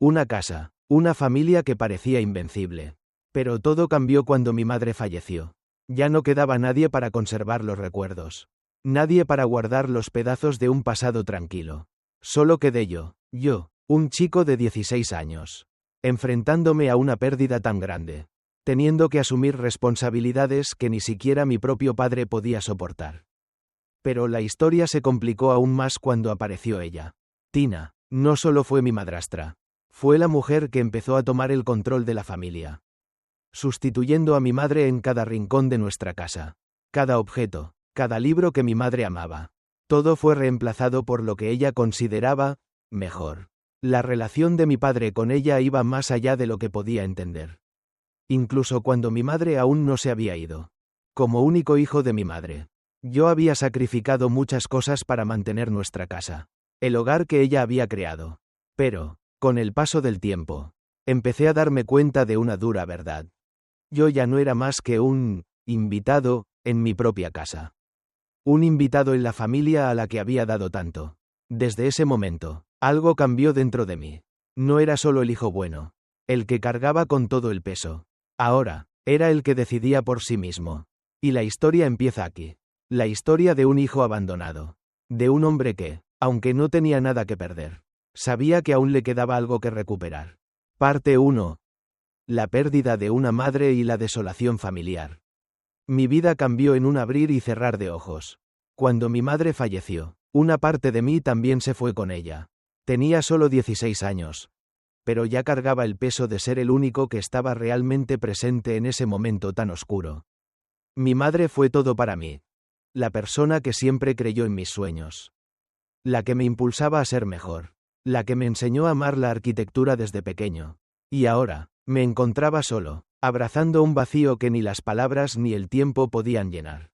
una casa, una familia que parecía invencible. Pero todo cambió cuando mi madre falleció. Ya no quedaba nadie para conservar los recuerdos. Nadie para guardar los pedazos de un pasado tranquilo. Solo quedé yo, un chico de 16 años, enfrentándome a una pérdida tan grande, teniendo que asumir responsabilidades que ni siquiera mi propio padre podía soportar. Pero la historia se complicó aún más cuando apareció ella. Tina no solo fue mi madrastra, fue la mujer que empezó a tomar el control de la familia, sustituyendo a mi madre en cada rincón de nuestra casa. Cada objeto, cada libro que mi madre amaba, todo fue reemplazado por lo que ella consideraba mejor. La relación de mi padre con ella iba más allá de lo que podía entender. Incluso cuando mi madre aún no se había ido. Como único hijo de mi madre, yo había sacrificado muchas cosas para mantener nuestra casa, el hogar que ella había creado. Pero, con el paso del tiempo, empecé a darme cuenta de una dura verdad. Yo ya no era más que un invitado en mi propia casa. Un invitado en la familia a la que había dado tanto. Desde ese momento, algo cambió dentro de mí. No era solo el hijo bueno, el que cargaba con todo el peso. Ahora, era el que decidía por sí mismo. Y la historia empieza aquí. La historia de un hijo abandonado. De un hombre que, aunque no tenía nada que perder, sabía que aún le quedaba algo que recuperar. Parte 1. La pérdida de una madre y la desolación familiar. Mi vida cambió en un abrir y cerrar de ojos. Cuando mi madre falleció, una parte de mí también se fue con ella. Tenía solo 16 años. Pero ya cargaba el peso de ser el único que estaba realmente presente en ese momento tan oscuro. Mi madre fue todo para mí. La persona que siempre creyó en mis sueños. La que me impulsaba a ser mejor. La que me enseñó a amar la arquitectura desde pequeño. Y ahora, me encontraba solo, abrazando un vacío que ni las palabras ni el tiempo podían llenar.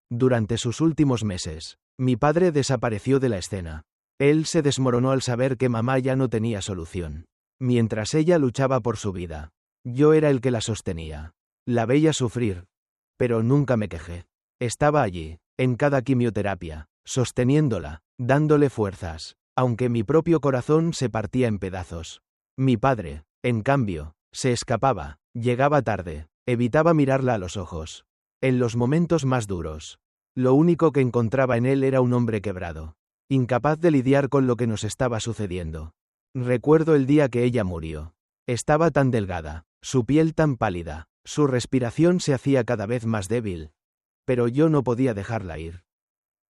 Durante sus últimos meses, mi padre desapareció de la escena. Él se desmoronó al saber que mamá ya no tenía solución. Mientras ella luchaba por su vida, yo era el que la sostenía. La veía sufrir, pero nunca me quejé. Estaba allí, en cada quimioterapia, sosteniéndola, dándole fuerzas, aunque mi propio corazón se partía en pedazos. Mi padre, en cambio, se escapaba, llegaba tarde, evitaba mirarla a los ojos. En los momentos más duros, lo único que encontraba en él era un hombre quebrado, incapaz de lidiar con lo que nos estaba sucediendo. Recuerdo el día que ella murió. Estaba tan delgada, su piel tan pálida, su respiración se hacía cada vez más débil. Pero yo no podía dejarla ir.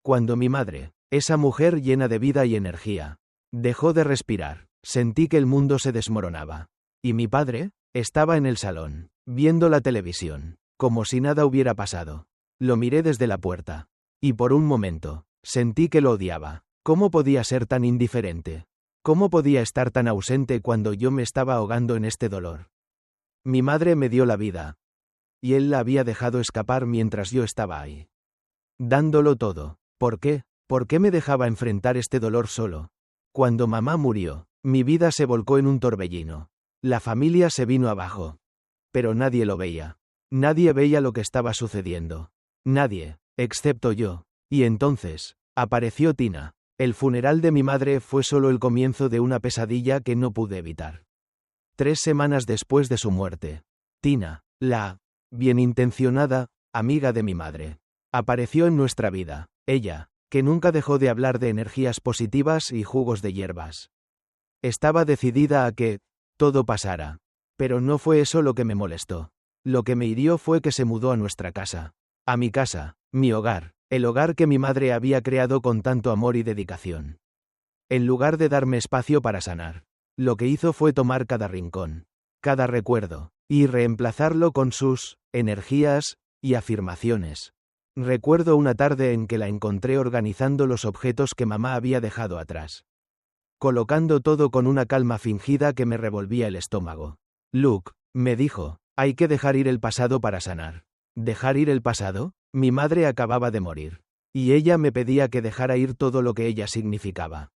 Cuando mi madre, esa mujer llena de vida y energía, dejó de respirar, sentí que el mundo se desmoronaba. Y mi padre, estaba en el salón, viendo la televisión, como si nada hubiera pasado. Lo miré desde la puerta. Y por un momento, sentí que lo odiaba. ¿Cómo podía ser tan indiferente? ¿Cómo podía estar tan ausente cuando yo me estaba ahogando en este dolor? Mi madre me dio la vida. Y él la había dejado escapar mientras yo estaba ahí. Dándolo todo. ¿Por qué? ¿Por qué me dejaba enfrentar este dolor solo? Cuando mamá murió, mi vida se volcó en un torbellino. La familia se vino abajo. Pero nadie lo veía. Nadie veía lo que estaba sucediendo. Nadie, excepto yo. Y entonces, apareció Tina. El funeral de mi madre fue solo el comienzo de una pesadilla que no pude evitar. 3 semanas después de su muerte, Tina, la bienintencionada amiga de mi madre, apareció en nuestra vida. Ella, que nunca dejó de hablar de energías positivas y jugos de hierbas. Estaba decidida a que todo pasara. Pero no fue eso lo que me molestó. Lo que me hirió fue que se mudó a nuestra casa. A mi casa, mi hogar. El hogar que mi madre había creado con tanto amor y dedicación. En lugar de darme espacio para sanar, lo que hizo fue tomar cada rincón, cada recuerdo, y reemplazarlo con sus energías y afirmaciones. Recuerdo una tarde en que la encontré organizando los objetos que mamá había dejado atrás. Colocando todo con una calma fingida que me revolvía el estómago. Luke, me dijo, hay que dejar ir el pasado para sanar. ¿Dejar ir el pasado? Mi madre acababa de morir. Y ella me pedía que dejara ir todo lo que ella significaba.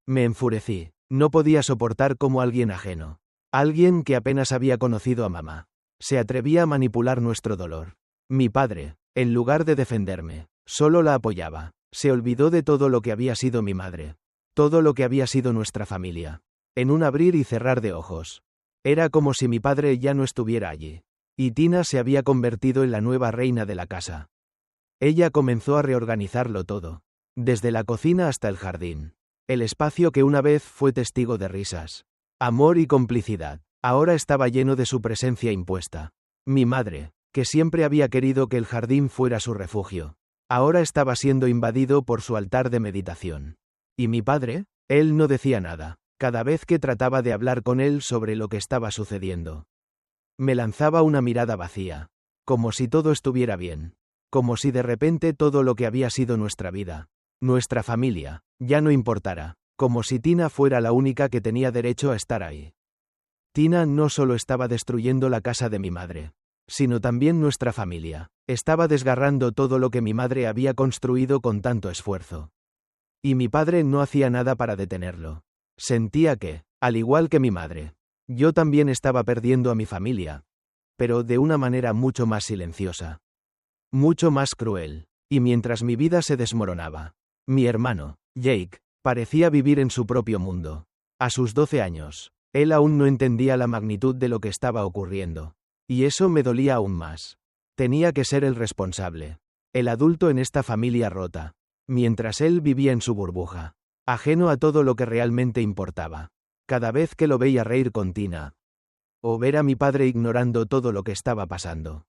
Me enfurecí. No podía soportar cómo alguien ajeno, alguien que apenas había conocido a mamá, se atrevía a manipular nuestro dolor. Mi padre, en lugar de defenderme, solo la apoyaba. Se olvidó de todo lo que había sido mi madre. Todo lo que había sido nuestra familia. en un abrir y cerrar de ojos. Era como si mi padre ya no estuviera allí. Y Tina se había convertido en la nueva reina de la casa. Ella comenzó a reorganizarlo todo. Desde la cocina hasta el jardín. El espacio que una vez fue testigo de risas, amor y complicidad, ahora estaba lleno de su presencia impuesta. Mi madre, que siempre había querido que el jardín fuera su refugio, ahora estaba siendo invadido por su altar de meditación. ¿Y mi padre? Él no decía nada, cada vez que trataba de hablar con él sobre lo que estaba sucediendo. Me lanzaba una mirada vacía, como si todo estuviera bien, como si de repente todo lo que había sido nuestra vida, nuestra familia, ya no importara, como si Tina fuera la única que tenía derecho a estar ahí. Tina no solo estaba destruyendo la casa de mi madre, sino también nuestra familia, estaba desgarrando todo lo que mi madre había construido con tanto esfuerzo. Y mi padre no hacía nada para detenerlo. Sentía que, al igual que mi madre, yo también estaba perdiendo a mi familia, pero de una manera mucho más silenciosa, mucho más cruel, y mientras mi vida se desmoronaba, mi hermano, Jake, parecía vivir en su propio mundo. A sus 12 años, él aún no entendía la magnitud de lo que estaba ocurriendo, y eso me dolía aún más. Tenía que ser el responsable, el adulto en esta familia rota, mientras él vivía en su burbuja, ajeno a todo lo que realmente importaba. Cada vez que lo veía reír con Tina, o ver a mi padre ignorando todo lo que estaba pasando,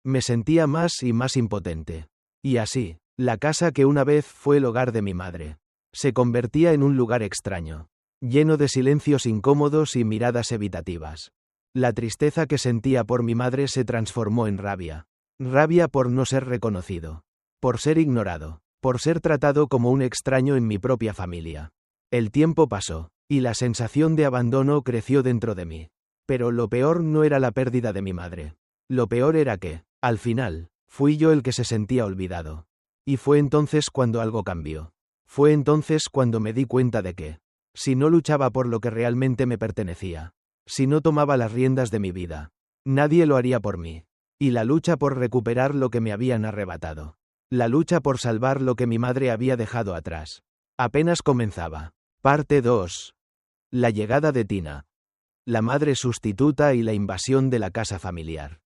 me sentía más y más impotente. Y así, la casa que una vez fue el hogar de mi madre, se convertía en un lugar extraño, lleno de silencios incómodos y miradas evitativas. La tristeza que sentía por mi madre se transformó en rabia. Rabia por no ser reconocido, por ser ignorado, por ser tratado como un extraño en mi propia familia. El tiempo pasó, y la sensación de abandono creció dentro de mí. Pero lo peor no era la pérdida de mi madre. Lo peor era que, al final, fui yo el que se sentía olvidado. Y fue entonces cuando algo cambió. Fue entonces cuando me di cuenta de que, si no luchaba por lo que realmente me pertenecía, si no tomaba las riendas de mi vida, nadie lo haría por mí. Y la lucha por recuperar lo que me habían arrebatado, la lucha por salvar lo que mi madre había dejado atrás, apenas comenzaba. Parte 2. La llegada de Tina. La madre sustituta y la invasión de la casa familiar.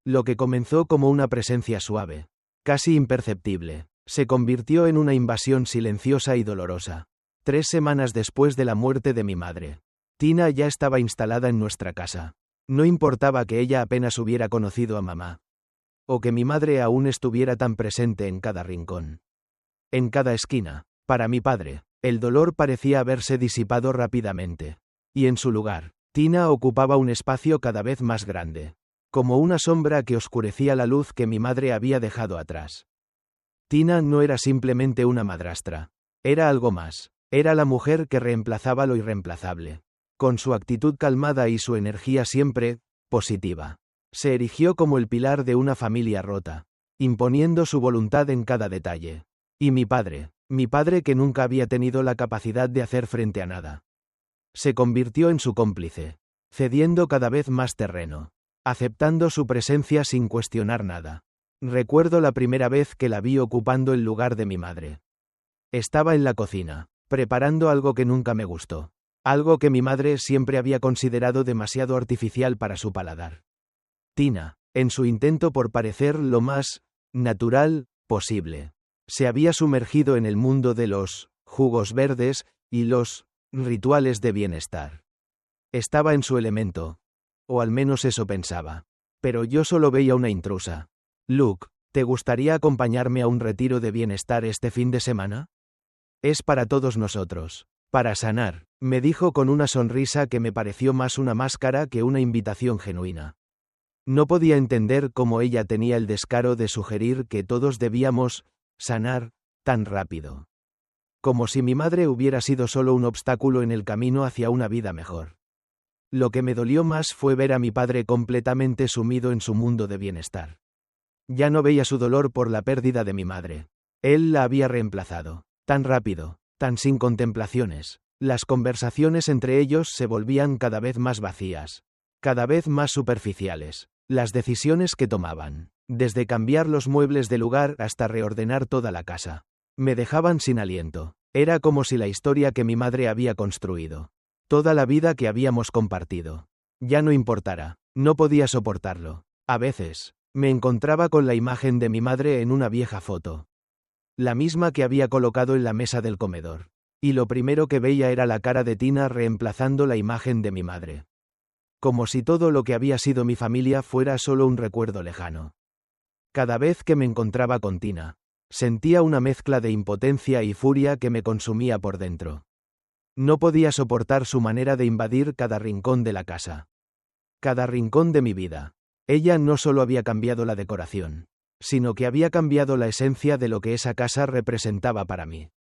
Lo que comenzó como una presencia suave, casi imperceptible, se convirtió en una invasión silenciosa y dolorosa. 3 semanas después de la muerte de mi madre, Tina ya estaba instalada en nuestra casa. No importaba que ella apenas hubiera conocido a mamá, o que mi madre aún estuviera tan presente en cada rincón, en cada esquina. Para mi padre, el dolor parecía haberse disipado rápidamente, y en su lugar, Tina ocupaba un espacio cada vez más grande, como una sombra que oscurecía la luz que mi madre había dejado atrás. Tina no era simplemente una madrastra, era algo más, era la mujer que reemplazaba lo irreemplazable. Con su actitud calmada y su energía siempre positiva, se erigió como el pilar de una familia rota, imponiendo su voluntad en cada detalle. Y mi padre que nunca había tenido la capacidad de hacer frente a nada, se convirtió en su cómplice, cediendo cada vez más terreno, aceptando su presencia sin cuestionar nada. Recuerdo la primera vez que la vi ocupando el lugar de mi madre. Estaba en la cocina, preparando algo que nunca me gustó, algo que mi madre siempre había considerado demasiado artificial para su paladar. Tina, en su intento por parecer lo más natural posible, se había sumergido en el mundo de los jugos verdes y los rituales de bienestar. Estaba en su elemento, o al menos eso pensaba. Pero yo solo veía una intrusa. Luke, ¿te gustaría acompañarme a un retiro de bienestar este fin de semana? Es para todos nosotros, para sanar, me dijo con una sonrisa que me pareció más una máscara que una invitación genuina. No podía entender cómo ella tenía el descaro de sugerir que todos debíamos sanar tan rápido. Como si mi madre hubiera sido solo un obstáculo en el camino hacia una vida mejor. Lo que me dolió más fue ver a mi padre completamente sumido en su mundo de bienestar. Ya no veía su dolor por la pérdida de mi madre. Él la había reemplazado. Tan rápido, tan sin contemplaciones. Las conversaciones entre ellos se volvían cada vez más vacías, cada vez más superficiales. Las decisiones que tomaban, desde cambiar los muebles de lugar hasta reordenar toda la casa, me dejaban sin aliento. Era como si la historia que mi madre había construido, Toda la vida que habíamos compartido. Ya no importara. No podía soportarlo. A veces, me encontraba con la imagen de mi madre en una vieja foto. La misma que había colocado en la mesa del comedor. Y lo primero que veía era la cara de Tina reemplazando la imagen de mi madre. Como si todo lo que había sido mi familia fuera solo un recuerdo lejano. Cada vez que me encontraba con Tina, sentía una mezcla de impotencia y furia que me consumía por dentro. No podía soportar su manera de invadir cada rincón de la casa. Cada rincón de mi vida. Ella no solo había cambiado la decoración, sino que había cambiado la esencia de lo que esa casa representaba para mí.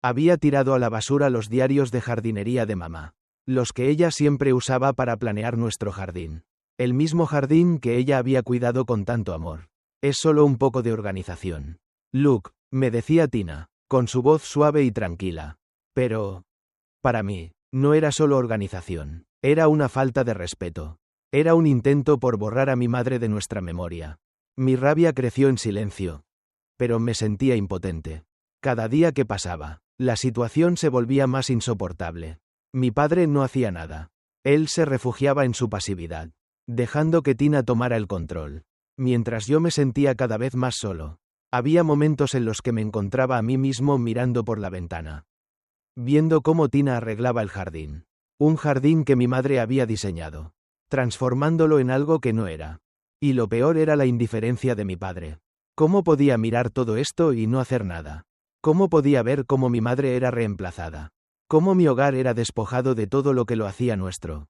Había tirado a la basura los diarios de jardinería de mamá, los que ella siempre usaba para planear nuestro jardín. El mismo jardín que ella había cuidado con tanto amor. Es solo un poco de organización. Luke, me decía Tina, con su voz suave y tranquila. Pero, para mí, no era solo organización, era una falta de respeto. Era un intento por borrar a mi madre de nuestra memoria. Mi rabia creció en silencio. Pero me sentía impotente. Cada día que pasaba, la situación se volvía más insoportable. Mi padre no hacía nada. Él se refugiaba en su pasividad, dejando que Tina tomara el control. Mientras yo me sentía cada vez más solo. Había momentos en los que me encontraba a mí mismo mirando por la ventana, viendo cómo Tina arreglaba el jardín. Un jardín que mi madre había diseñado, transformándolo en algo que no era. Y lo peor era la indiferencia de mi padre. ¿Cómo podía mirar todo esto y no hacer nada? ¿Cómo podía ver cómo mi madre era reemplazada? ¿Cómo mi hogar era despojado de todo lo que lo hacía nuestro?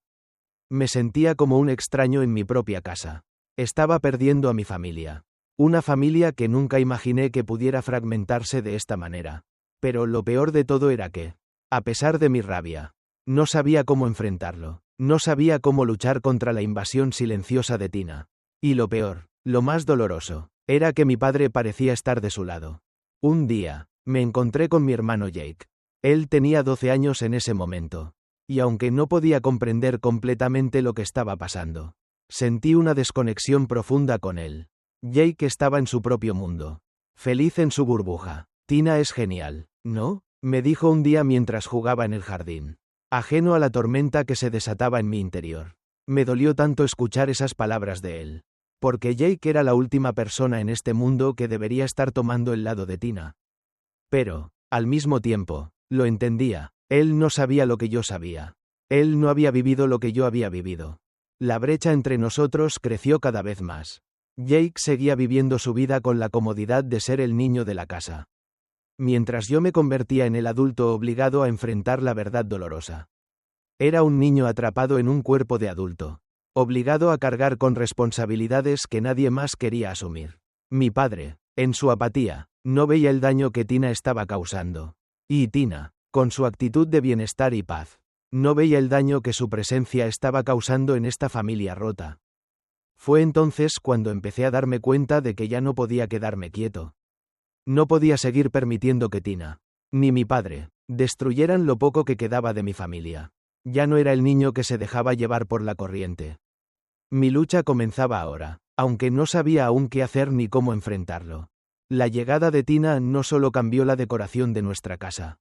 Me sentía como un extraño en mi propia casa. Estaba perdiendo a mi familia. Una familia que nunca imaginé que pudiera fragmentarse de esta manera. Pero lo peor de todo era que, a pesar de mi rabia, no sabía cómo enfrentarlo. No sabía cómo luchar contra la invasión silenciosa de Tina. Y lo peor, lo más doloroso, era que mi padre parecía estar de su lado. Un día, me encontré con mi hermano Jake. Él tenía 12 años en ese momento. Y aunque no podía comprender completamente lo que estaba pasando, sentí una desconexión profunda con él. Jake estaba en su propio mundo, feliz en su burbuja. Tina es genial, ¿no? Me dijo un día mientras jugaba en el jardín, ajeno a la tormenta que se desataba en mi interior. Me dolió tanto escuchar esas palabras de él, porque Jake era la última persona en este mundo que debería estar tomando el lado de Tina. Pero, al mismo tiempo, lo entendía. Él no sabía lo que yo sabía. Él no había vivido lo que yo había vivido. La brecha entre nosotros creció cada vez más. Jake seguía viviendo su vida con la comodidad de ser el niño de la casa, mientras yo me convertía en el adulto obligado a enfrentar la verdad dolorosa. Era un niño atrapado en un cuerpo de adulto, obligado a cargar con responsabilidades que nadie más quería asumir. Mi padre, en su apatía, no veía el daño que Tina estaba causando. Y Tina, con su actitud de bienestar y paz, no veía el daño que su presencia estaba causando en esta familia rota. Fue entonces cuando empecé a darme cuenta de que ya no podía quedarme quieto. No podía seguir permitiendo que Tina, ni mi padre, destruyeran lo poco que quedaba de mi familia. Ya no era el niño que se dejaba llevar por la corriente. Mi lucha comenzaba ahora, aunque no sabía aún qué hacer ni cómo enfrentarlo. La llegada de Tina no solo cambió la decoración de nuestra casa,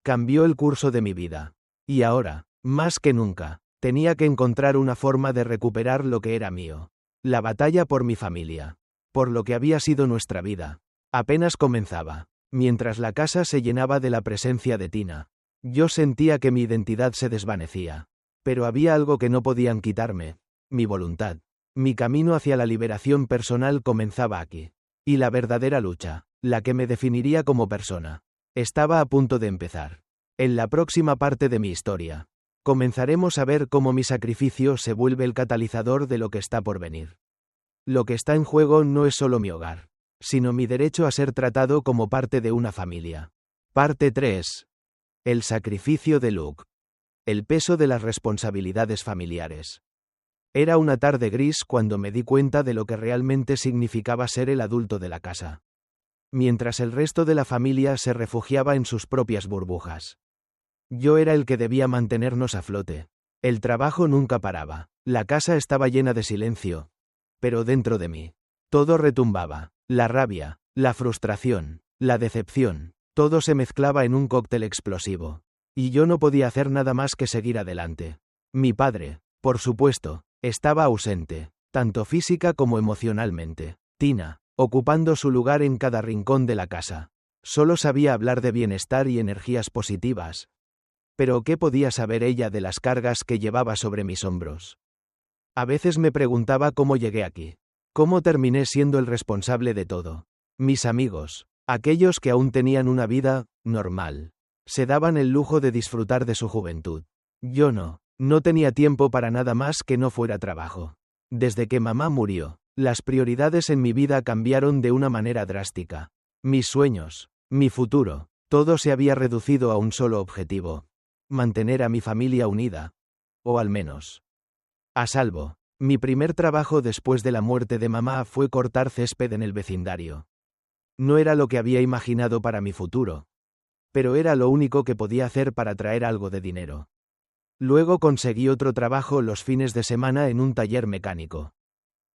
cambió el curso de mi vida. Y ahora, más que nunca, tenía que encontrar una forma de recuperar lo que era mío. La batalla por mi familia, por lo que había sido nuestra vida, apenas comenzaba. Mientras la casa se llenaba de la presencia de Tina, yo sentía que mi identidad se desvanecía. Pero había algo que no podían quitarme: mi voluntad. Mi camino hacia la liberación personal comenzaba aquí. Y la verdadera lucha, la que me definiría como persona, estaba a punto de empezar. En la próxima parte de mi historia, comenzaremos a ver cómo mi sacrificio se vuelve el catalizador de lo que está por venir. Lo que está en juego no es solo mi hogar, sino mi derecho a ser tratado como parte de una familia. Parte 3. El sacrificio de Luke. El peso de las responsabilidades familiares. Era una tarde gris cuando me di cuenta de lo que realmente significaba ser el adulto de la casa. Mientras el resto de la familia se refugiaba en sus propias burbujas, yo era el que debía mantenernos a flote. El trabajo nunca paraba. La casa estaba llena de silencio. Pero dentro de mí, todo retumbaba. La rabia, la frustración, la decepción, todo se mezclaba en un cóctel explosivo. y yo no podía hacer nada más que seguir adelante. Mi padre, por supuesto, estaba ausente, tanto física como emocionalmente. Tina, ocupando su lugar en cada rincón de la casa. Solo sabía hablar de bienestar y energías positivas. Pero ¿qué podía saber ella de las cargas que llevaba sobre mis hombros? A veces me preguntaba cómo llegué aquí. ¿Cómo terminé siendo el responsable de todo? Mis amigos, aquellos que aún tenían una vida normal, se daban el lujo de disfrutar de su juventud. Yo no tenía tiempo para nada más que no fuera trabajo. Desde que mamá murió, las prioridades en mi vida cambiaron de una manera drástica. Mis sueños, mi futuro, todo se había reducido a un solo objetivo: mantener a mi familia unida. O al menos a salvo. Mi primer trabajo después de la muerte de mamá fue cortar césped en el vecindario. No era lo que había imaginado para mi futuro, pero era lo único que podía hacer para traer algo de dinero. Luego conseguí otro trabajo los fines de semana en un taller mecánico,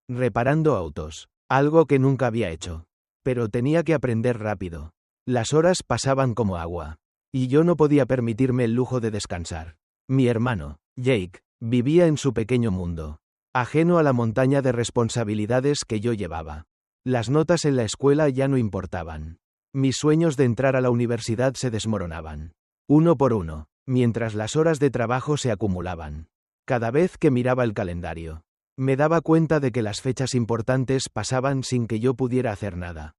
reparando autos, algo que nunca había hecho. Pero tenía que aprender rápido. Las horas pasaban como agua, y yo no podía permitirme el lujo de descansar. Mi hermano, Jake, vivía en su pequeño mundo, ajeno a la montaña de responsabilidades que yo llevaba. Las notas en la escuela ya no importaban. Mis sueños de entrar a la universidad se desmoronaban, uno por uno, mientras las horas de trabajo se acumulaban. Cada vez que miraba el calendario, me daba cuenta de que las fechas importantes pasaban sin que yo pudiera hacer nada.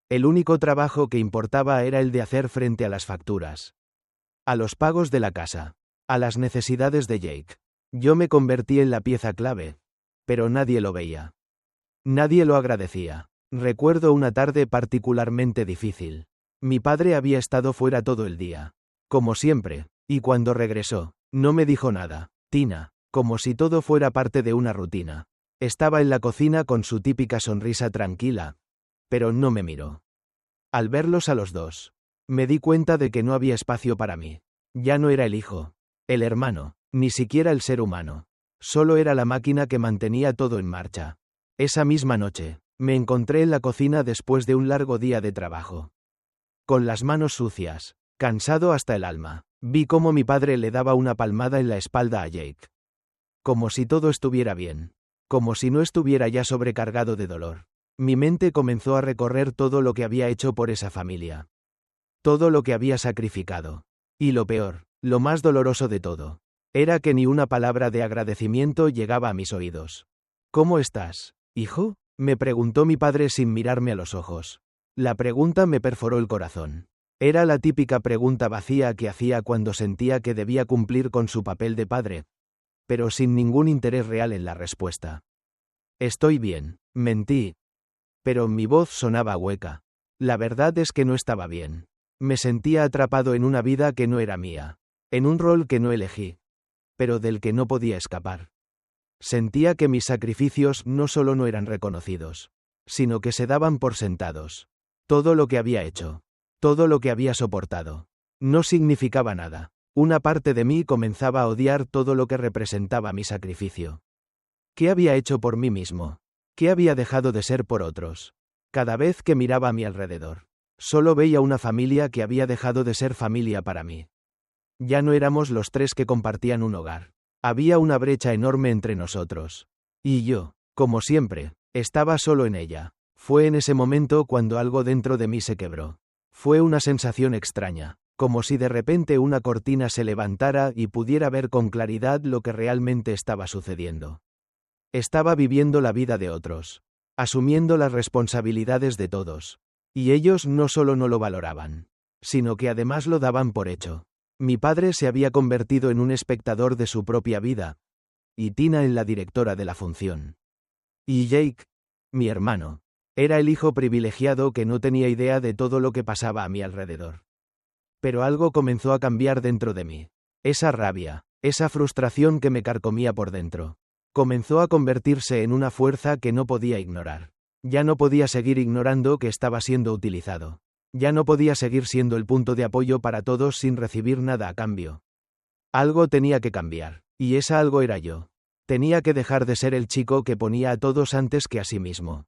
El único trabajo que importaba era el de hacer frente a las facturas, a los pagos de la casa, a las necesidades de Jake. Yo me convertí en la pieza clave, pero nadie lo veía. Nadie lo agradecía. Recuerdo una tarde particularmente difícil. Mi padre había estado fuera todo el día, como siempre, y cuando regresó, no me dijo nada. Tina, como si todo fuera parte de una rutina, estaba en la cocina con su típica sonrisa tranquila, pero no me miró. Al verlos a los dos, me di cuenta de que no había espacio para mí. Ya no era el hijo, el hermano, ni siquiera el ser humano. Solo era la máquina que mantenía todo en marcha. Esa misma noche, me encontré en la cocina después de un largo día de trabajo. Con las manos sucias, cansado hasta el alma, vi cómo mi padre le daba una palmada en la espalda a Jake. Como si todo estuviera bien. Como si no estuviera ya sobrecargado de dolor. Mi mente comenzó a recorrer todo lo que había hecho por esa familia. Todo lo que había sacrificado. Y lo peor, lo más doloroso de todo, era que ni una palabra de agradecimiento llegaba a mis oídos. ¿Cómo estás, hijo?, me preguntó mi padre sin mirarme a los ojos. La pregunta me perforó el corazón. Era la típica pregunta vacía que hacía cuando sentía que debía cumplir con su papel de padre, pero sin ningún interés real en la respuesta. Estoy bien, mentí. Pero mi voz sonaba hueca. La verdad es que no estaba bien. Me sentía atrapado en una vida que no era mía, en un rol que no elegí, pero del que no podía escapar. Sentía que mis sacrificios no solo no eran reconocidos, sino que se daban por sentados. Todo lo que había hecho, todo lo que había soportado, no significaba nada. Una parte de mí comenzaba a odiar todo lo que representaba mi sacrificio. ¿Qué había hecho por mí mismo? ¿Qué había dejado de ser por otros? Cada vez que miraba a mi alrededor, solo veía una familia que había dejado de ser familia para mí. Ya no éramos los tres que compartían un hogar. Había una brecha enorme entre nosotros. Y yo, como siempre, estaba solo en ella. Fue en ese momento cuando algo dentro de mí se quebró. Fue una sensación extraña, como si de repente una cortina se levantara y pudiera ver con claridad lo que realmente estaba sucediendo. Estaba viviendo la vida de otros, asumiendo las responsabilidades de todos. Y ellos no solo no lo valoraban, sino que además lo daban por hecho. Mi padre se había convertido en un espectador de su propia vida, y Tina en la directora de la función. Y Jake, mi hermano, era el hijo privilegiado que no tenía idea de todo lo que pasaba a mi alrededor. Pero algo comenzó a cambiar dentro de mí. Esa rabia, esa frustración que me carcomía por dentro, comenzó a convertirse en una fuerza que no podía ignorar. Ya no podía seguir ignorando que estaba siendo utilizado. Ya no podía seguir siendo el punto de apoyo para todos sin recibir nada a cambio. Algo tenía que cambiar, y esa algo era yo. Tenía que dejar de ser el chico que ponía a todos antes que a sí mismo.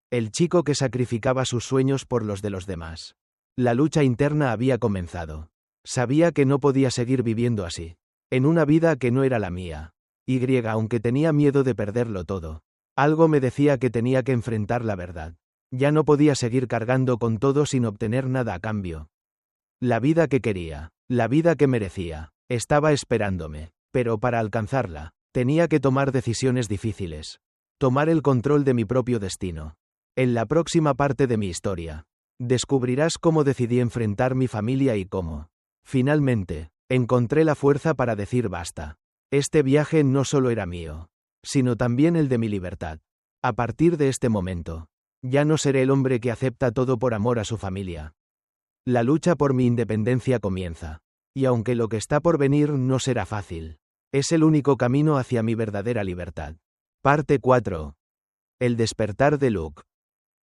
El chico que sacrificaba sus sueños por los de los demás. La lucha interna había comenzado. Sabía que no podía seguir viviendo así. En una vida que no era la mía. Aunque tenía miedo de perderlo todo. Algo me decía que tenía que enfrentar la verdad. Ya no podía seguir cargando con todo sin obtener nada a cambio. La vida que quería, la vida que merecía, estaba esperándome. Pero para alcanzarla, tenía que tomar decisiones difíciles. Tomar el control de mi propio destino. En la próxima parte de mi historia, descubrirás cómo decidí enfrentar mi familia y cómo, finalmente, encontré la fuerza para decir basta. Este viaje no solo era mío, sino también el de mi libertad. A partir de este momento, ya no seré el hombre que acepta todo por amor a su familia. La lucha por mi independencia comienza. Y aunque lo que está por venir no será fácil, es el único camino hacia mi verdadera libertad. Parte 4. El despertar de Luke.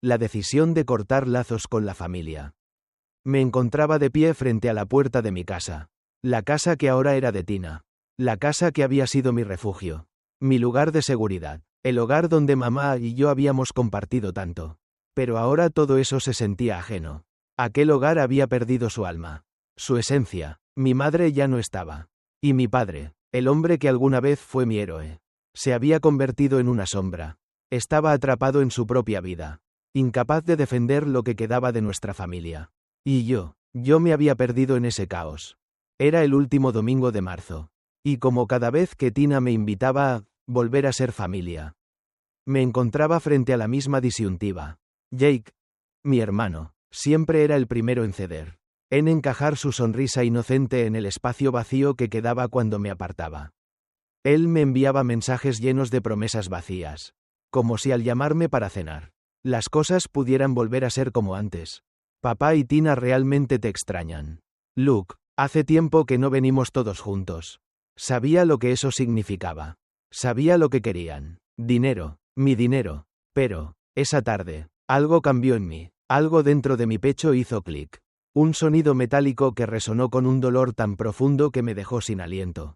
La decisión de cortar lazos con la familia. Me encontraba de pie frente a la puerta de mi casa. La casa que ahora era de Tina. La casa que había sido mi refugio. Mi lugar de seguridad. El hogar donde mamá y yo habíamos compartido tanto. Pero ahora todo eso se sentía ajeno. Aquel hogar había perdido su alma. Su esencia. Mi madre ya no estaba. Y mi padre, el hombre que alguna vez fue mi héroe, se había convertido en una sombra. Estaba atrapado en su propia vida. Incapaz de defender lo que quedaba de nuestra familia. Y yo me había perdido en ese caos. Era el último domingo de marzo. Y como cada vez que Tina me invitaba a volver a ser familia, me encontraba frente a la misma disyuntiva. Jake, mi hermano, siempre era el primero en ceder. En encajar su sonrisa inocente en el espacio vacío que quedaba cuando me apartaba. Él me enviaba mensajes llenos de promesas vacías. Como si al llamarme para cenar, las cosas pudieran volver a ser como antes. Papá y Tina realmente te extrañan. Luke, hace tiempo que no venimos todos juntos. Sabía lo que eso significaba. Sabía lo que querían. Dinero, mi dinero. Pero, esa tarde, algo cambió en mí. Algo dentro de mi pecho hizo clic. Un sonido metálico que resonó con un dolor tan profundo que me dejó sin aliento.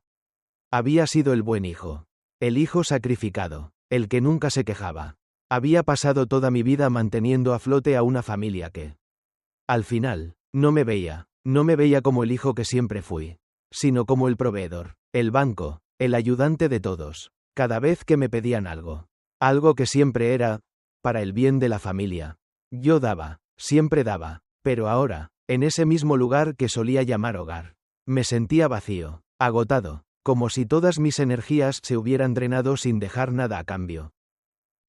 Había sido el buen hijo. El hijo sacrificado. El que nunca se quejaba. Había pasado toda mi vida manteniendo a flote a una familia que, al final, no me veía como el hijo que siempre fui, sino como el proveedor, el banco, el ayudante de todos, cada vez que me pedían algo. Algo que siempre era, para el bien de la familia. Yo daba, siempre daba, pero ahora, en ese mismo lugar que solía llamar hogar, me sentía vacío, agotado, como si todas mis energías se hubieran drenado sin dejar nada a cambio.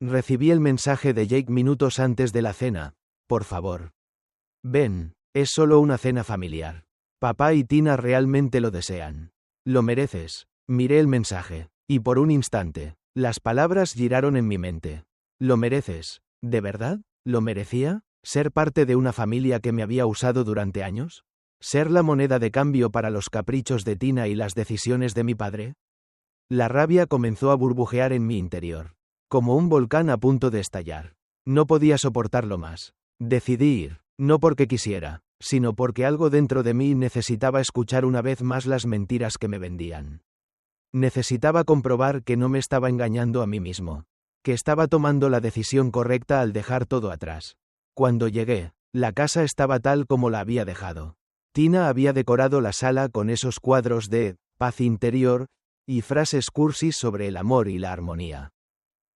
Recibí el mensaje de Jake minutos antes de la cena. Por favor. Ven, es solo una cena familiar. Papá y Tina realmente lo desean. Lo mereces. Miré el mensaje, y por un instante, las palabras giraron en mi mente. Lo mereces. ¿De verdad? ¿Lo merecía? ¿Ser parte de una familia que me había usado durante años? ¿Ser la moneda de cambio para los caprichos de Tina y las decisiones de mi padre? La rabia comenzó a burbujear en mi interior. Como un volcán a punto de estallar. No podía soportarlo más. Decidí ir, no porque quisiera, sino porque algo dentro de mí necesitaba escuchar una vez más las mentiras que me vendían. Necesitaba comprobar que no me estaba engañando a mí mismo, que estaba tomando la decisión correcta al dejar todo atrás. Cuando llegué, la casa estaba tal como la había dejado. Tina había decorado la sala con esos cuadros de paz interior y frases cursis sobre el amor y la armonía.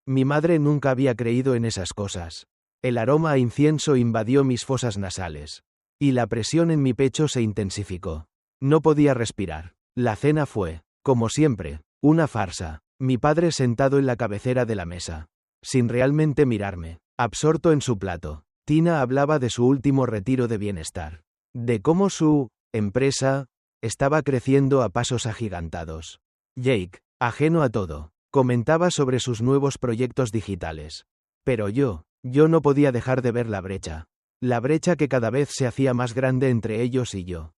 Mi madre nunca había creído en esas cosas. El aroma a incienso invadió mis fosas nasales. Y la presión en mi pecho se intensificó. No podía respirar. La cena fue, como siempre, una farsa. Mi padre sentado en la cabecera de la mesa, sin realmente mirarme, absorto en su plato. Tina hablaba de su último retiro de bienestar. De cómo su empresa estaba creciendo a pasos agigantados. Jake, ajeno a todo, comentaba sobre sus nuevos proyectos digitales. Pero yo no podía dejar de ver la brecha que cada vez se hacía más grande entre ellos y yo.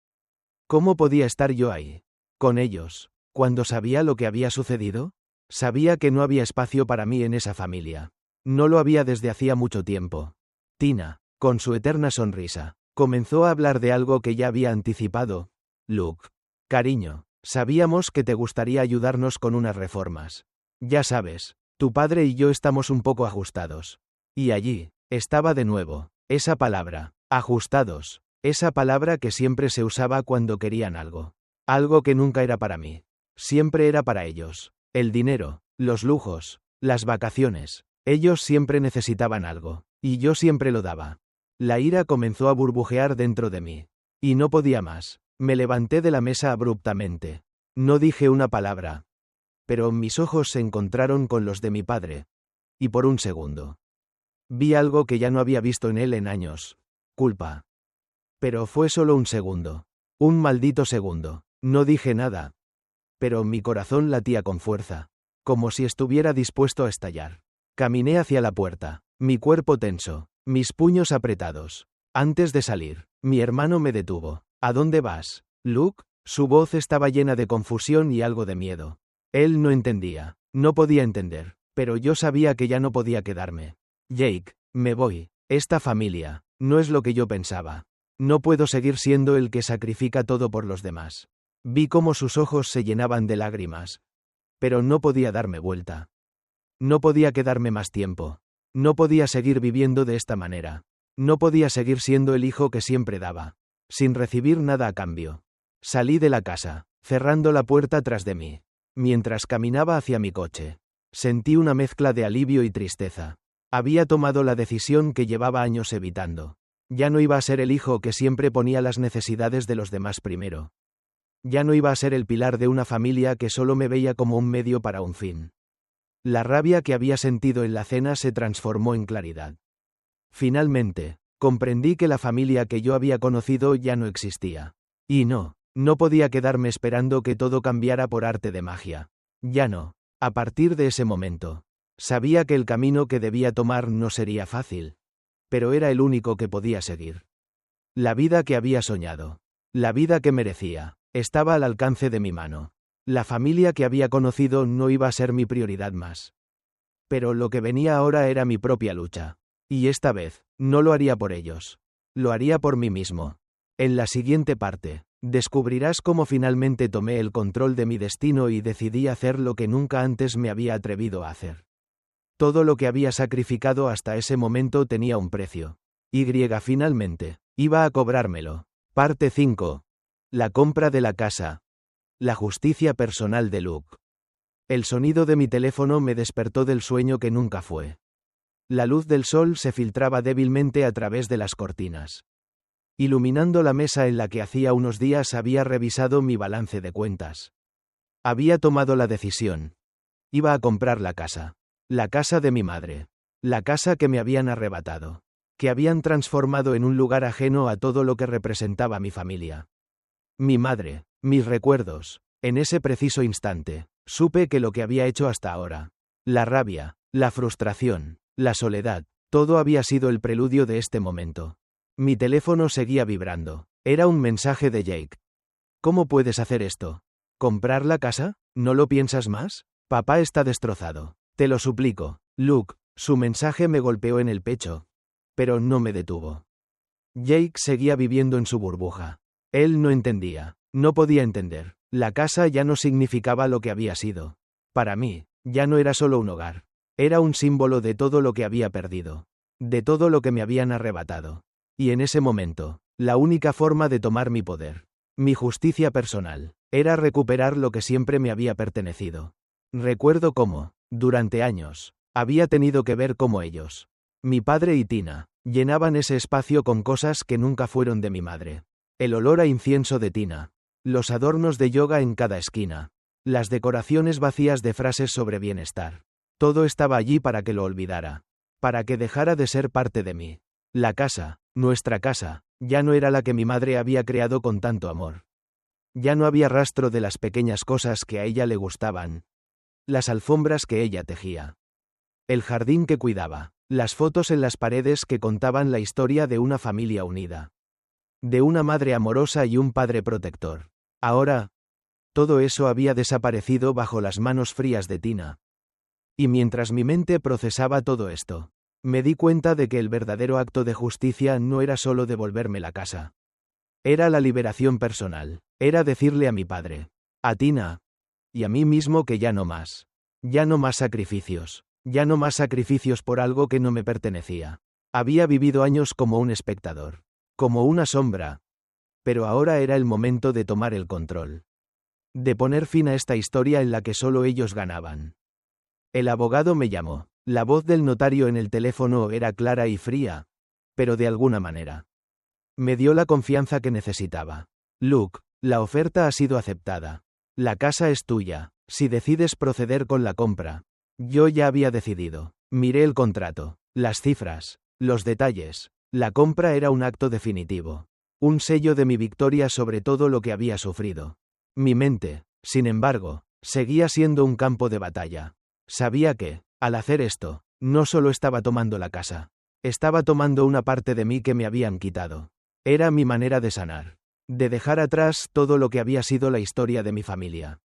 ¿Cómo podía estar yo ahí, con ellos, cuando sabía lo que había sucedido? Sabía que no había espacio para mí en esa familia. No lo había desde hacía mucho tiempo. Tina, con su eterna sonrisa, comenzó a hablar de algo que ya había anticipado. Luke, cariño, sabíamos que te gustaría ayudarnos con unas reformas. Ya sabes, tu padre y yo estamos un poco ajustados. Y allí estaba de nuevo, esa palabra, ajustados. Esa palabra que siempre se usaba cuando querían algo. Algo que nunca era para mí. Siempre era para ellos. El dinero, los lujos, las vacaciones. Ellos siempre necesitaban algo. Y yo siempre lo daba. La ira comenzó a burbujear dentro de mí. Y no podía más. Me levanté de la mesa abruptamente. No dije una palabra. Pero mis ojos se encontraron con los de mi padre. Y por un segundo. Vi algo que ya no había visto en él en años. Culpa. Pero fue solo un segundo. Un maldito segundo. No dije nada. Pero mi corazón latía con fuerza. Como si estuviera dispuesto a estallar. Caminé hacia la puerta. Mi cuerpo tenso. Mis puños apretados. Antes de salir, mi hermano me detuvo. ¿A dónde vas, Luke? Su voz estaba llena de confusión y algo de miedo. Él no entendía. No podía entender. Pero yo sabía que ya no podía quedarme. Jake, me voy. Esta familia. No es lo que yo pensaba. No puedo seguir siendo el que sacrifica todo por los demás. Vi cómo sus ojos se llenaban de lágrimas. Pero no podía darme vuelta. No podía quedarme más tiempo. No podía seguir viviendo de esta manera. No podía seguir siendo el hijo que siempre daba. Sin recibir nada a cambio. Salí de la casa, cerrando la puerta tras de mí. Mientras caminaba hacia mi coche, sentí una mezcla de alivio y tristeza. Había tomado la decisión que llevaba años evitando. Ya no iba a ser el hijo que siempre ponía las necesidades de los demás primero. Ya no iba a ser el pilar de una familia que solo me veía como un medio para un fin. La rabia que había sentido en la cena se transformó en claridad. Finalmente, comprendí que la familia que yo había conocido ya no existía. Y no podía quedarme esperando que todo cambiara por arte de magia. Ya no. A partir de ese momento, sabía que el camino que debía tomar no sería fácil. Pero era el único que podía seguir. La vida que había soñado. La vida que merecía. Estaba al alcance de mi mano. La familia que había conocido no iba a ser mi prioridad más. Pero lo que venía ahora era mi propia lucha. Y esta vez, no lo haría por ellos. Lo haría por mí mismo. En la siguiente parte, descubrirás cómo finalmente tomé el control de mi destino y decidí hacer lo que nunca antes me había atrevido a hacer. Todo lo que había sacrificado hasta ese momento tenía un precio. Y finalmente, iba a cobrármelo. Parte 5. La compra de la casa. La justicia personal de Luke. El sonido de mi teléfono me despertó del sueño que nunca fue. La luz del sol se filtraba débilmente a través de las cortinas, iluminando la mesa en la que hacía unos días había revisado mi balance de cuentas. Había tomado la decisión. Iba a comprar la casa. La casa de mi madre. La casa que me habían arrebatado. Que habían transformado en un lugar ajeno a todo lo que representaba mi familia. Mi madre. Mis recuerdos. En ese preciso instante, supe que lo que había hecho hasta ahora, la rabia, la frustración, la soledad, todo había sido el preludio de este momento. Mi teléfono seguía vibrando. Era un mensaje de Jake. ¿Cómo puedes hacer esto? ¿Comprar la casa? ¿No lo piensas más? Papá está destrozado. Te lo suplico, Luke. Su mensaje me golpeó en el pecho. Pero no me detuvo. Jake seguía viviendo en su burbuja. Él no entendía. No podía entender. La casa ya no significaba lo que había sido. Para mí, ya no era solo un hogar. Era un símbolo de todo lo que había perdido. De todo lo que me habían arrebatado. Y en ese momento, la única forma de tomar mi poder, mi justicia personal, era recuperar lo que siempre me había pertenecido. Recuerdo cómo, durante años, había tenido que ver cómo ellos, mi padre y Tina, llenaban ese espacio con cosas que nunca fueron de mi madre. El olor a incienso de Tina. Los adornos de yoga en cada esquina. Las decoraciones vacías de frases sobre bienestar. Todo estaba allí para que lo olvidara. Para que dejara de ser parte de mí. La casa, nuestra casa, ya no era la que mi madre había creado con tanto amor. Ya no había rastro de las pequeñas cosas que a ella le gustaban. Las alfombras que ella tejía. El jardín que cuidaba. Las fotos en las paredes que contaban la historia de una familia unida. De una madre amorosa y un padre protector. Ahora, todo eso había desaparecido bajo las manos frías de Tina. Y mientras mi mente procesaba todo esto, me di cuenta de que el verdadero acto de justicia no era solo devolverme la casa. Era la liberación personal. Era decirle a mi padre, a Tina, y a mí mismo que ya no más. Ya no más sacrificios. Ya no más sacrificios por algo que no me pertenecía. Había vivido años como un espectador. como una sombra. Pero ahora era el momento de tomar el control. De poner fin a esta historia en la que solo ellos ganaban. El abogado me llamó. La voz del notario en el teléfono era clara y fría, pero de alguna manera. Me dio la confianza que necesitaba. Luke, la oferta ha sido aceptada. La casa es tuya, si decides proceder con la compra. Yo ya había decidido. Miré el contrato, las cifras, los detalles. La compra era un acto definitivo. Un sello de mi victoria sobre todo lo que había sufrido. Mi mente, sin embargo, seguía siendo un campo de batalla. Sabía que, al hacer esto, no solo estaba tomando la casa. Estaba tomando una parte de mí que me habían quitado. Era mi manera de sanar. De dejar atrás todo lo que había sido la historia de mi familia.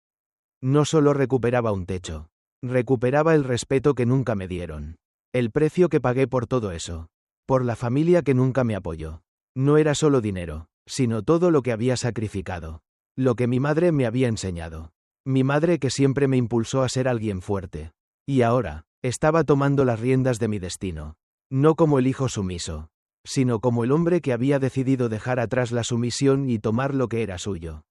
No solo recuperaba un techo. Recuperaba el respeto que nunca me dieron. El precio que pagué por todo eso. Por la familia que nunca me apoyó. No era solo dinero, sino todo lo que había sacrificado. Lo que mi madre me había enseñado. Mi madre que siempre me impulsó a ser alguien fuerte. Y ahora, estaba tomando las riendas de mi destino. No como el hijo sumiso, sino como el hombre que había decidido dejar atrás la sumisión y tomar lo que era suyo.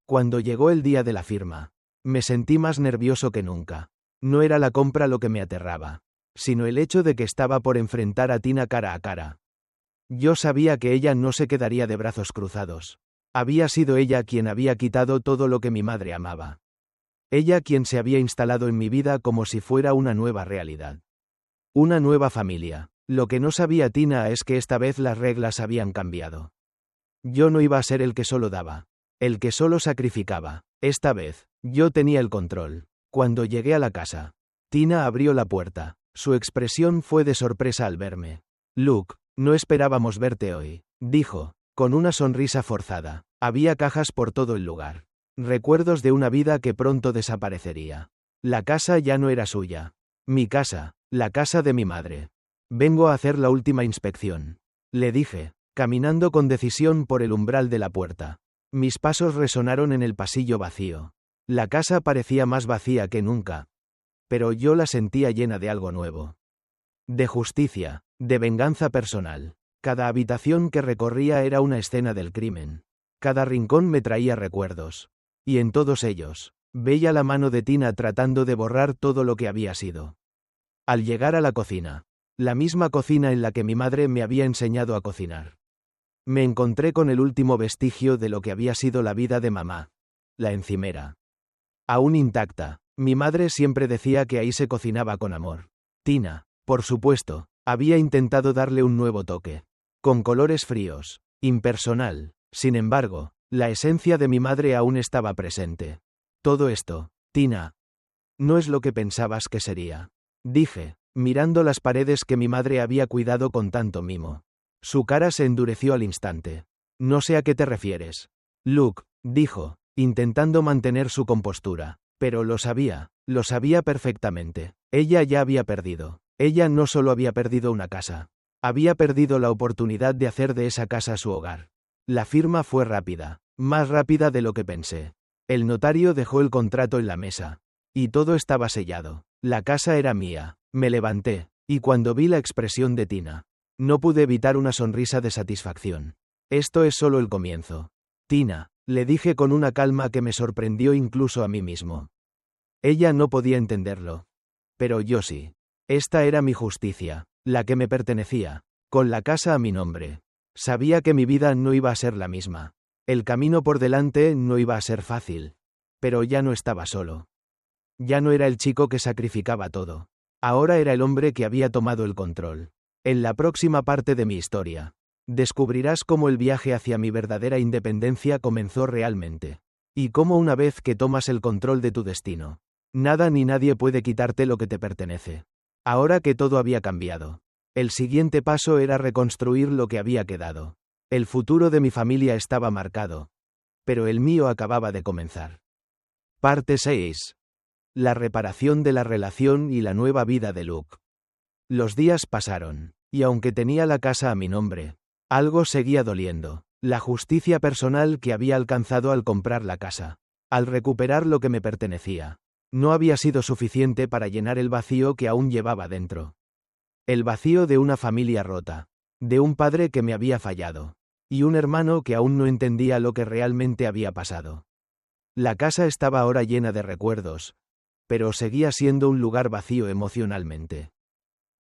Cuando llegó el día de la firma, me sentí más nervioso que nunca. No era la compra lo que me aterraba, sino el hecho de que estaba por enfrentar a Tina cara a cara. Yo sabía que ella no se quedaría de brazos cruzados. Había sido ella quien había quitado todo lo que mi madre amaba. Ella quien se había instalado en mi vida como si fuera una nueva realidad. Una nueva familia. Lo que no sabía Tina es que esta vez las reglas habían cambiado. Yo no iba a ser el que solo daba. El que solo sacrificaba. Esta vez, yo tenía el control. Cuando llegué a la casa, Tina abrió la puerta. Su expresión fue de sorpresa al verme. Luke, no esperábamos verte hoy, dijo, con una sonrisa forzada. Había cajas por todo el lugar. Recuerdos de una vida que pronto desaparecería. La casa ya no era suya. Mi casa, la casa de mi madre. Vengo a hacer la última inspección, le dije, caminando con decisión por el umbral de la puerta. Mis pasos resonaron en el pasillo vacío. La casa parecía más vacía que nunca. Pero yo la sentía llena de algo nuevo. De justicia, de venganza personal. Cada habitación que recorría era una escena del crimen. Cada rincón me traía recuerdos. Y en todos ellos, veía la mano de Tina tratando de borrar todo lo que había sido. Al llegar a la cocina, la misma cocina en la que mi madre me había enseñado a cocinar, me encontré con el último vestigio de lo que había sido la vida de mamá, la encimera. Aún intacta, mi madre siempre decía que ahí se cocinaba con amor. Tina, por supuesto, había intentado darle un nuevo toque. Con colores fríos, impersonal. Sin embargo, la esencia de mi madre aún estaba presente. Todo esto, Tina, no es lo que pensabas que sería, dije, mirando las paredes que mi madre había cuidado con tanto mimo. Su cara se endureció al instante. No sé a qué te refieres. Luke, dijo, intentando mantener su compostura. Pero lo sabía perfectamente. Ella ya había perdido. Ella no solo había perdido una casa. Había perdido la oportunidad de hacer de esa casa su hogar. La firma fue rápida, más rápida de lo que pensé. El notario dejó el contrato en la mesa. Y todo estaba sellado. La casa era mía. Me levanté, y cuando vi la expresión de Tina, no pude evitar una sonrisa de satisfacción. Esto es solo el comienzo. Tina, le dije con una calma que me sorprendió incluso a mí mismo. Ella no podía entenderlo. Pero yo sí. Esta era mi justicia, la que me pertenecía, con la casa a mi nombre. Sabía que mi vida no iba a ser la misma. El camino por delante no iba a ser fácil. Pero ya no estaba solo. Ya no era el chico que sacrificaba todo. Ahora era el hombre que había tomado el control. En la próxima parte de mi historia, descubrirás cómo el viaje hacia mi verdadera independencia comenzó realmente. Y cómo una vez que tomas el control de tu destino, nada ni nadie puede quitarte lo que te pertenece. Ahora que todo había cambiado, el siguiente paso era reconstruir lo que había quedado. El futuro de mi familia estaba marcado. Pero el mío acababa de comenzar. Parte 6. La reparación de la relación y la nueva vida de Luke. Los días pasaron, y aunque tenía la casa a mi nombre, algo seguía doliendo. La justicia personal que había alcanzado al comprar la casa, al recuperar lo que me pertenecía, no había sido suficiente para llenar el vacío que aún llevaba dentro. El vacío de una familia rota, de un padre que me había fallado, Y un hermano que aún no entendía lo que realmente había pasado. La casa estaba ahora llena de recuerdos, pero seguía siendo un lugar vacío emocionalmente.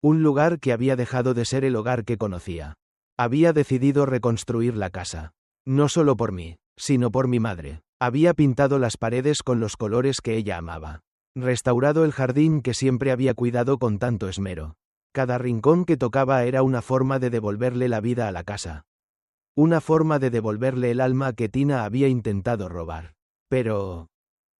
Un lugar que había dejado de ser el hogar que conocía. Había decidido reconstruir la casa. No solo por mí, sino por mi madre. Había pintado las paredes con los colores que ella amaba. Restaurado el jardín que siempre había cuidado con tanto esmero. Cada rincón que tocaba era una forma de devolverle la vida a la casa. Una forma de devolverle el alma que Tina había intentado robar. Pero,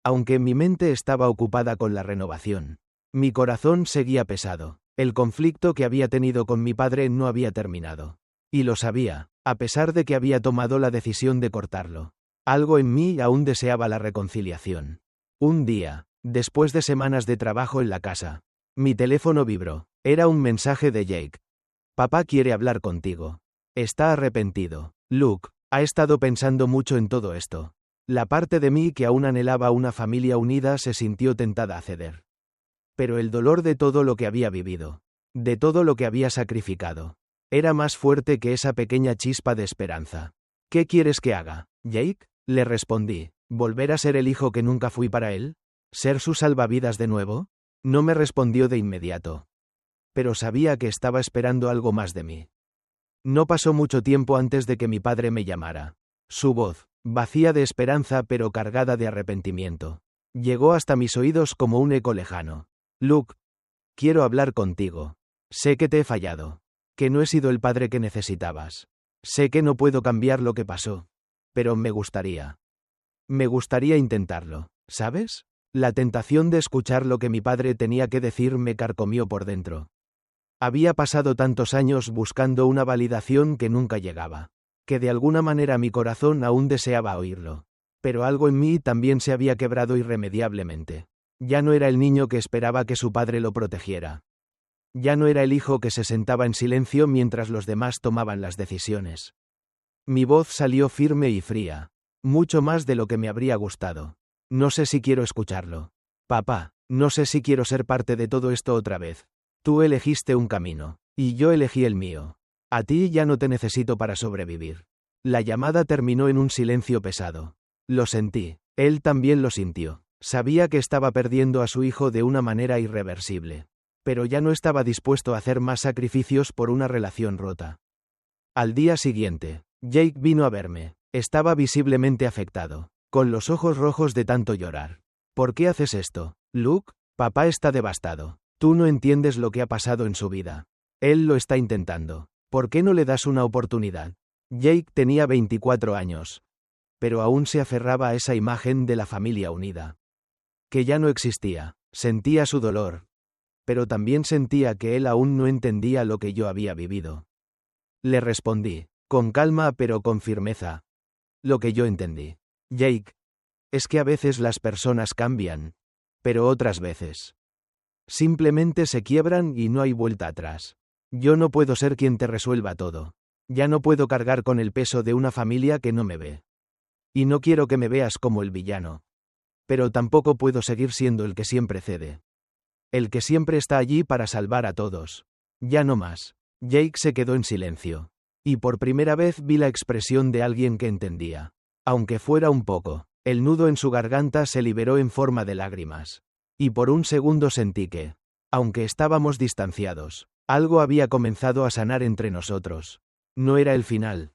aunque mi mente estaba ocupada con la renovación, mi corazón seguía pesado. El conflicto que había tenido con mi padre no había terminado. Y lo sabía, a pesar de que había tomado la decisión de cortarlo. Algo en mí aún deseaba la reconciliación. Un día, después de semanas de trabajo en la casa, mi teléfono vibró. Era un mensaje de Jake. Papá quiere hablar contigo. Está arrepentido. Luke, ha estado pensando mucho en todo esto. La parte de mí que aún anhelaba una familia unida se sintió tentada a ceder. Pero el dolor de todo lo que había vivido, de todo lo que había sacrificado, era más fuerte que esa pequeña chispa de esperanza. ¿Qué quieres que haga, Jake? Le respondí. ¿Volver a ser el hijo que nunca fui para él? ¿Ser su salvavidas de nuevo? No me respondió de inmediato. Pero sabía que estaba esperando algo más de mí. No pasó mucho tiempo antes de que mi padre me llamara. Su voz, vacía de esperanza pero cargada de arrepentimiento, llegó hasta mis oídos como un eco lejano. Luke, quiero hablar contigo. Sé que te he fallado. Que no he sido el padre que necesitabas. Sé que no puedo cambiar lo que pasó. Pero me gustaría. Me gustaría intentarlo, ¿sabes? La tentación de escuchar lo que mi padre tenía que decir me carcomió por dentro. Había pasado tantos años buscando una validación que nunca llegaba, que de alguna manera mi corazón aún deseaba oírlo. Pero algo en mí también se había quebrado irremediablemente. Ya no era el niño que esperaba que su padre lo protegiera. Ya no era el hijo que se sentaba en silencio mientras los demás tomaban las decisiones. Mi voz salió firme y fría, mucho más de lo que me habría gustado. No sé si quiero escucharlo. Papá, no sé si quiero ser parte de todo esto otra vez. Tú elegiste un camino, y yo elegí el mío. A ti ya no te necesito para sobrevivir. La llamada terminó en un silencio pesado. Lo sentí, él también lo sintió. Sabía que estaba perdiendo a su hijo de una manera irreversible. Pero ya no estaba dispuesto a hacer más sacrificios por una relación rota. Al día siguiente, Jake vino a verme. Estaba visiblemente afectado, con los ojos rojos de tanto llorar. ¿Por qué haces esto, Luke? Papá está devastado. Tú no entiendes lo que ha pasado en su vida. Él lo está intentando. ¿Por qué no le das una oportunidad? Jake tenía 24 años. Pero aún se aferraba a esa imagen de la familia unida. Que ya no existía. Sentía su dolor. Pero también sentía que él aún no entendía lo que yo había vivido. Le respondí, con calma pero con firmeza. Lo que yo entendí, Jake, es que a veces las personas cambian, pero otras veces simplemente se quiebran y no hay vuelta atrás. Yo no puedo ser quien te resuelva todo. Ya no puedo cargar con el peso de una familia que no me ve. Y no quiero que me veas como el villano. Pero tampoco puedo seguir siendo el que siempre cede. El que siempre está allí para salvar a todos. Ya no más. Jake se quedó en silencio. Y por primera vez vi la expresión de alguien que entendía. Aunque fuera un poco, el nudo en su garganta se liberó en forma de lágrimas. Y por un segundo sentí que, aunque estábamos distanciados, algo había comenzado a sanar entre nosotros. No era el final.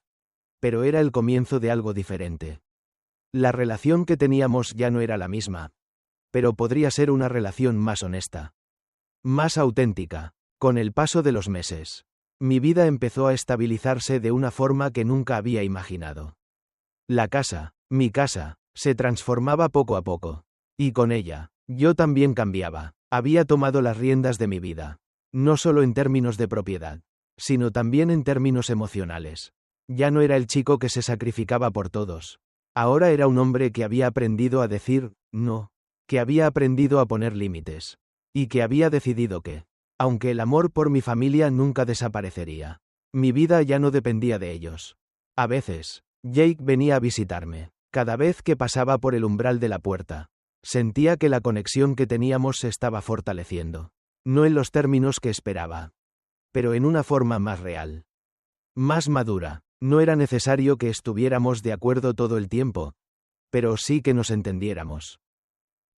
Pero era el comienzo de algo diferente. La relación que teníamos ya no era la misma. Pero podría ser una relación más honesta. Más auténtica. Con el paso de los meses, mi vida empezó a estabilizarse de una forma que nunca había imaginado. La casa, mi casa, se transformaba poco a poco. Y con ella, yo también cambiaba. Había tomado las riendas de mi vida. No solo en términos de propiedad, sino también en términos emocionales. Ya no era el chico que se sacrificaba por todos. Ahora era un hombre que había aprendido a decir no, que había aprendido a poner límites. Y que había decidido que, aunque el amor por mi familia nunca desaparecería, mi vida ya no dependía de ellos. A veces, Jake venía a visitarme. Cada vez que pasaba por el umbral de la puerta, sentía que la conexión que teníamos se estaba fortaleciendo. No en los términos que esperaba, pero en una forma más real. Más madura. No era necesario que estuviéramos de acuerdo todo el tiempo, pero sí que nos entendiéramos.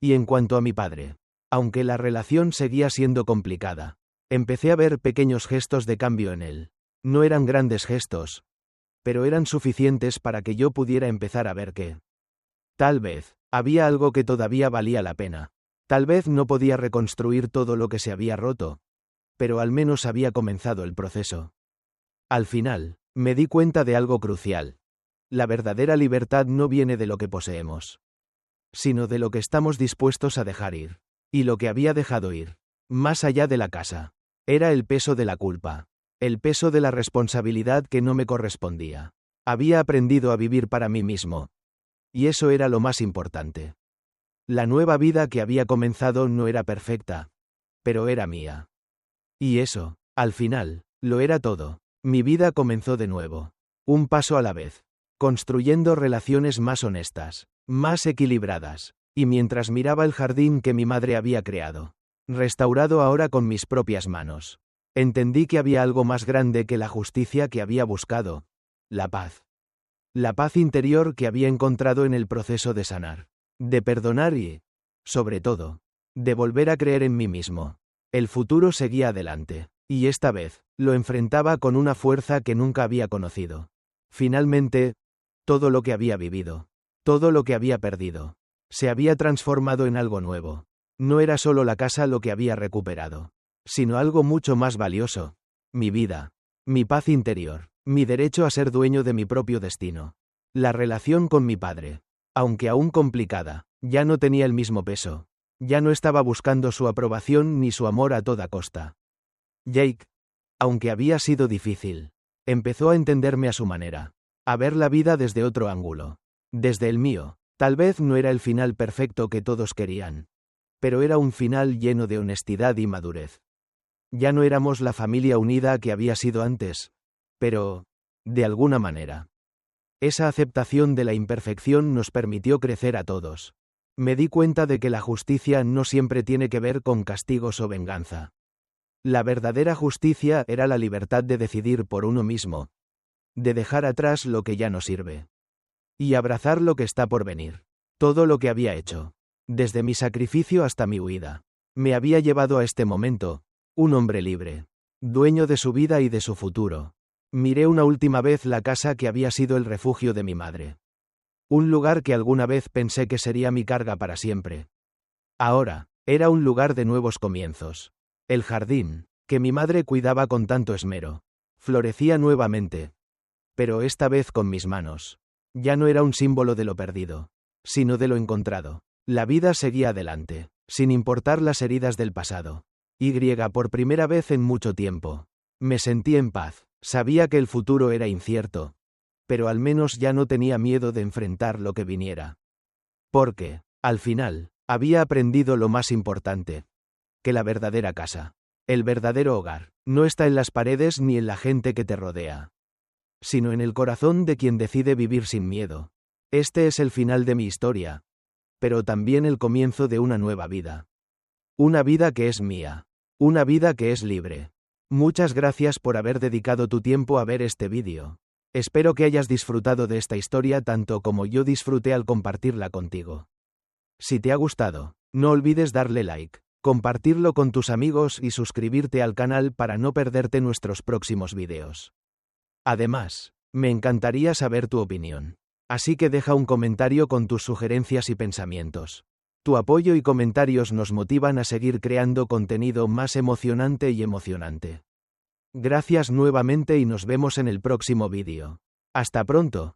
Y en cuanto a mi padre, aunque la relación seguía siendo complicada, empecé a ver pequeños gestos de cambio en él. No eran grandes gestos, pero eran suficientes para que yo pudiera empezar a ver que, tal vez, había algo que todavía valía la pena. Tal vez no podía reconstruir todo lo que se había roto, pero al menos había comenzado el proceso. Al final, me di cuenta de algo crucial. La verdadera libertad no viene de lo que poseemos, sino de lo que estamos dispuestos a dejar ir. Y lo que había dejado ir, más allá de la casa, era el peso de la culpa, el peso de la responsabilidad que no me correspondía. Había aprendido a vivir para mí mismo, y eso era lo más importante. La nueva vida que había comenzado no era perfecta, pero era mía. Y eso, al final, lo era todo. Mi vida comenzó de nuevo, un paso a la vez, construyendo relaciones más honestas, más equilibradas, y mientras miraba el jardín que mi madre había creado, restaurado ahora con mis propias manos, entendí que había algo más grande que la justicia que había buscado: la paz. La paz interior que había encontrado en el proceso de sanar, de perdonar y, sobre todo, de volver a creer en mí mismo. El futuro seguía adelante, y esta vez, lo enfrentaba con una fuerza que nunca había conocido. Finalmente, todo lo que había vivido, todo lo que había perdido, se había transformado en algo nuevo. No era solo la casa lo que había recuperado, sino algo mucho más valioso: mi vida, mi paz interior, mi derecho a ser dueño de mi propio destino. La relación con mi padre, aunque aún complicada, ya no tenía el mismo peso. Ya no estaba buscando su aprobación ni su amor a toda costa. Jake, aunque había sido difícil, empezó a entenderme a su manera, a ver la vida desde otro ángulo. Desde el mío, tal vez no era el final perfecto que todos querían, pero era un final lleno de honestidad y madurez. Ya no éramos la familia unida que había sido antes, pero, de alguna manera, esa aceptación de la imperfección nos permitió crecer a todos. Me di cuenta de que la justicia no siempre tiene que ver con castigos o venganza. La verdadera justicia era la libertad de decidir por uno mismo, de dejar atrás lo que ya no sirve, y abrazar lo que está por venir. Todo lo que había hecho, desde mi sacrificio hasta mi huida, me había llevado a este momento, un hombre libre, dueño de su vida y de su futuro. Miré una última vez la casa que había sido el refugio de mi madre. Un lugar que alguna vez pensé que sería mi carga para siempre. Ahora, era un lugar de nuevos comienzos. El jardín, que mi madre cuidaba con tanto esmero, florecía nuevamente. Pero esta vez con mis manos. Ya no era un símbolo de lo perdido, sino de lo encontrado. La vida seguía adelante, sin importar las heridas del pasado. Por primera vez en mucho tiempo, me sentí en paz. Sabía que el futuro era incierto, pero al menos ya no tenía miedo de enfrentar lo que viniera. Porque, al final, había aprendido lo más importante: que la verdadera casa, el verdadero hogar, no está en las paredes ni en la gente que te rodea, sino en el corazón de quien decide vivir sin miedo. Este es el final de mi historia, pero también el comienzo de una nueva vida. Una vida que es mía, una vida que es libre. Muchas gracias por haber dedicado tu tiempo a ver este vídeo. Espero que hayas disfrutado de esta historia tanto como yo disfruté al compartirla contigo. Si te ha gustado, no olvides darle like, compartirlo con tus amigos y suscribirte al canal para no perderte nuestros próximos vídeos. Además, me encantaría saber tu opinión. Así que deja un comentario con tus sugerencias y pensamientos. Tu apoyo y comentarios nos motivan a seguir creando contenido más emocionante y emocionante. Gracias nuevamente y nos vemos en el próximo vídeo. Hasta pronto.